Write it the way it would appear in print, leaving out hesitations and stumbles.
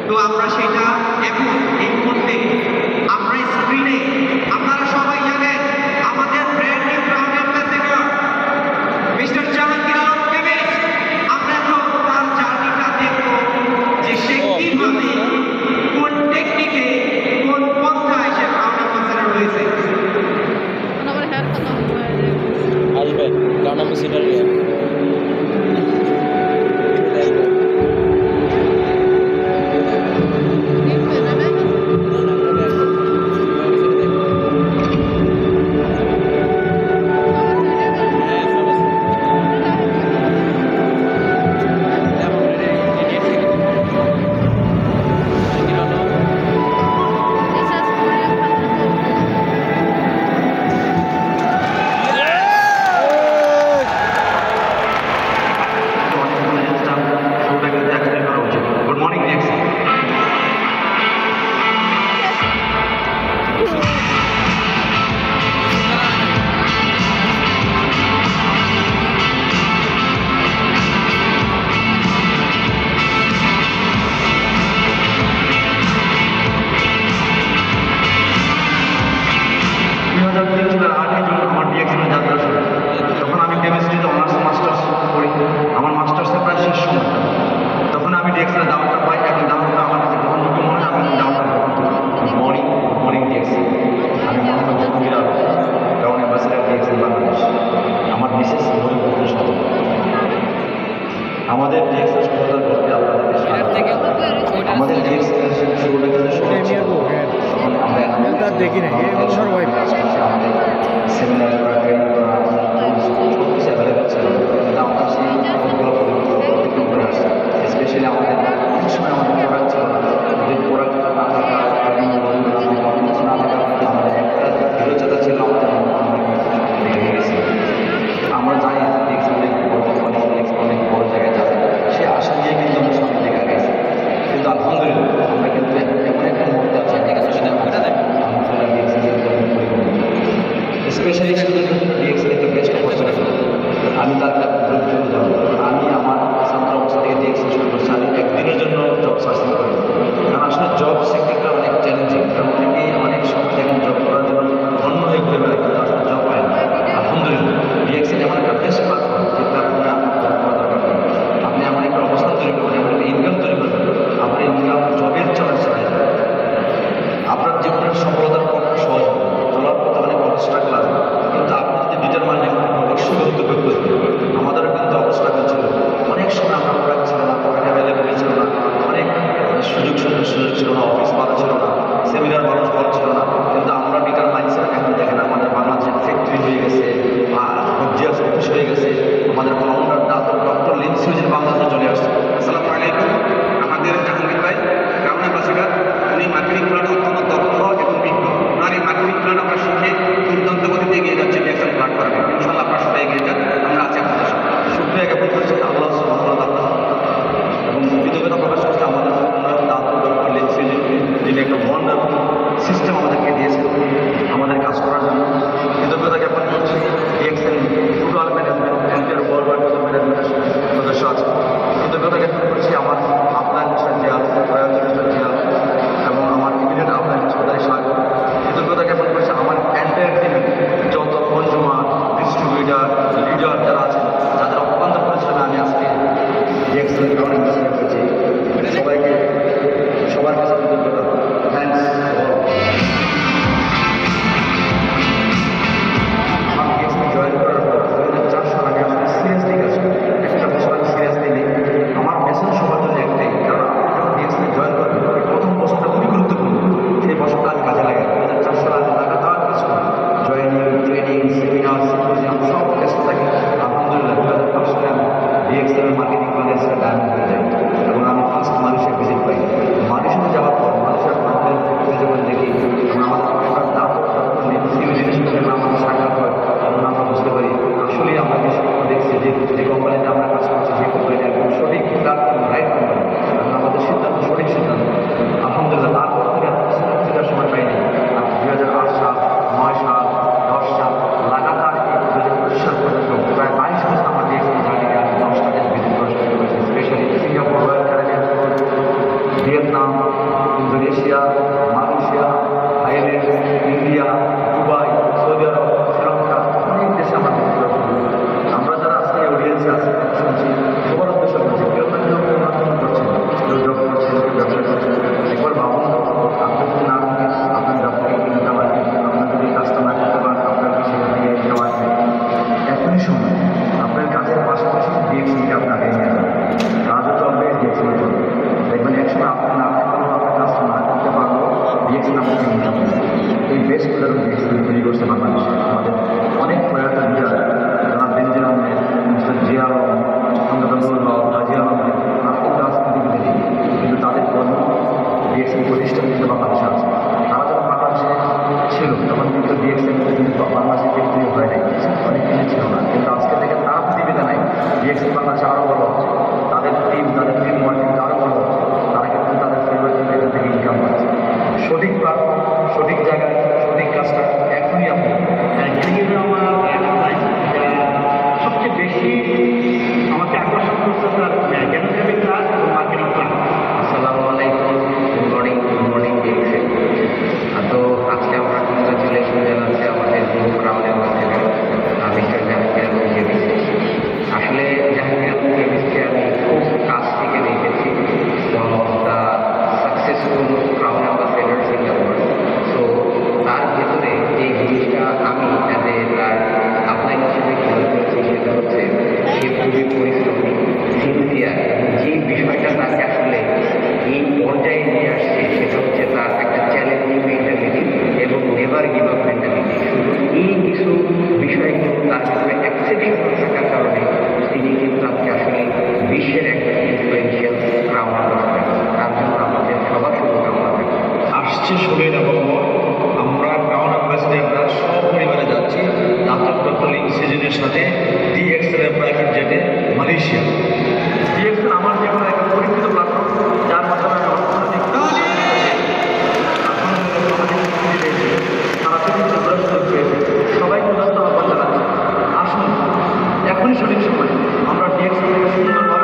তো আমরা সেটা এখন এই মুহূর্তে আমরা স্ক্রিনে আপনারা সবাই জানেন আমাদের brand new brown ambassador mister Jahangir Alam chemist. আমরা এখন তার জার্নিটা দেখব যে সে কিভাবে কোন টেকনিকে কোন পন্থায় সে ব্রাউন অ্যাম্বাসেডর হয়েছে। আসবে ব্রাউন অ্যাম্বাসেডর যখন আমি কেমিস্ট্রিতে অনার্স মাস্টার্স করি, আমার মাস্টার্সের প্রায় শেষ সময়, তখন আমি ডিএক্সএল দাওয়াতটা পাই। এখন দাওয়াতটা আমার কাছে গ্রহণযোগ্য মনে হয়, আমি দাওয়াতটা গ্রহণ করি। মর্নিং ডিএক্সএল, আমি Mohammad Jahangir Alam, brown ambassador DXL Bangladesh. আমার বিশেষ পরিবর্তনের সাথে আমাদের ডিএক্সএল সফলতার ঘটে আপনাদের আমাদের ডিএক্সএল শুরুটা কিন্তু তখন আমরা দেখি না আমাদের সেমিনার করা, ট্রেনিং করা, সব কিছু অ্যাভেলেবেল ছিল। কিন্তু আমরা সেই পথগুলো অতিক্রম করে আসছি। স্পেশালি আমাদের কিছু সময় আমাদের প্রোডাক্ট ছিল না। আমাদের প্রোডাক্ট না থাকা, ট্রেনিং না থাকা, আমাদের একটা দৃঢ়তা ছিল আমাদের লেগে গেছে। আমরা জানি অনেক বড় জায়গায় যাবে, সে আশা নিয়ে কিন্তু আমরা সামনে দিকে গেছি। কিন্তু আলহামদুলিল্লাহ আমরা কিন্তু এমন একটা মুহূর্তে আছি, স্পেশালি ডিএক্সএল একটা বেস্ট অপরচুনিটি। আমি তার জন্য যাবো। আমি আমার ছাত্র অবস্থা থেকে ডিএক্সএল শুরু করছি। আমি একদিনের জন্য job search Vietnam, Indonesia, Malaysia, Thailand, India, Dubai, Saudi Arabia, Sri Lanka, অনেক দেশে আমরা আমরা যারা আজকে অডিয়েন্সে আছি শুনছি সবার উদ্দেশ্যে বলছি কেউ না কেউ মাধ্যম করছেন, কেউ জব করছেন, কেউ ব্যবসা করছেন। একবার ভাবুন আপনি যদি না থাকেন আপনার ব্যবসাকে কিনে দেওয়া আপনার যদি কাজটা না করতে পারেন আপনার কি সেখান থেকে দেওয়া এখনই সময় আপনার কাজের পাশাপাশি ডিএক্সিকে আপনি আগে নিয়ে যাবেন। কাজও চলবে ডিএক্সিও চলবে। দেখবেন একসময় আপনি না থাকলেও আপনার কাজটা না করতে পারলেও ডিএক্সি আপনাকে নিতে হবে। এই বেস্ট উদাহরণ ডিএক্সি তৈরি করছে বাংলাদেশে। আমাদের অনেক প্রয়াত লিডার জনাব বেনজির আহমেদ, মিস্টার জিয়া আলম, আহমদুল্লাহ, হাজি আলম, আর্থিক রাজনীতিবিদ, কিন্তু তাদের কর্ম ডিএক্সি প্রতিষ্ঠান কিন্তু বাংলাদেশে আছে। তারা যখন বাংলাদেশে ছিল তখন কিন্তু ডিএক্সি কিন্তু বাংলাদেশে কিন্তু হয় নাই, অনেক কিছু ছিল না। কিন্তু আজকে থেকে তারা প্রতিবেদন নাই ডিএক্সি বাংলাদেশে আরও বড় হচ্ছে, তাদের টিম ওয়ার্কিং আরও বড় হচ্ছে, তারা কিন্তু তাদের ফেভার কিন্তু এখান থেকে ইনকাম পাচ্ছে। সঠিক প্ল্যাটফর্ম, সঠিক জায়গায়, সঠিক কাজটা এখনই আপনি সবচেয়ে বেশি আমাকে আকর্ষণ করছে তার জ্ঞানসেবিক ক্লাস এবং মার্কেটিং ক্লাস। আসসালামু আলাইকুম, গুড মর্নিং ডিএক্সি। তো আজকে আমরা কিন্তু চলে এসে জানাচ্ছি আমাদের নিউ ক্রাউনের মাধ্যমে মিস্টার জাহাঙ্গীর আলম কেমিস্ট্রি। আসলে জাহাঙ্গীর আলম কেমিস্ট্রি আমি খুব কাছ থেকে দেখেছি one of the successful crown ambassadors in the world. So তার ভেতরে যে জিনিসটা আমি যাতে তার আপলাইন হিসেবে খেয়াল করেছি সেটা হচ্ছে সে খুবই পরিশ্রমী, সিনসিয়ার। যে বিষয়টা তাকে আসলে এই পর্যায়ে নিয়ে আসছে সেটা হচ্ছে তার একটা চ্যালেঞ্জিং মেন্টালিটি এবং নেভার গিভ আপ মেন্টালিটি। শুধু এই কিছু বিষয় কিন্তু তার ভিতরে এক্সেপশনাল থাকার কারণে তিনি কিন্তু আজকে আসলে বিশ্বের একটা ইনফ্লুয়েন্সিয়াল ক্রাউন অ্যাম্বাসেডার। তার জন্য আমাদের সবার শুভকামনা থাকবে। আসছে 16 নভেম্বর আমরা ক্রাউন অ্যাম্বাসেডাররা সপরিবারে যাচ্ছি দাতক ডক্টর লিং সিজনের সাথে ডিএক্সএল প্রাইভেট জেটে মালয়েশিয়া। ডিএক্সএল আমার জীবনে একটা পরিচিত প্ল্যাটফর্ম, যার মাধ্যমে আমি অর্থনৈতিক সবাইকে উদাত্ত আহ্বান জানাচ্ছি, আসুন এখনই সঠিক সময় আমরা ডিএক্সএল থেকে সুন্দর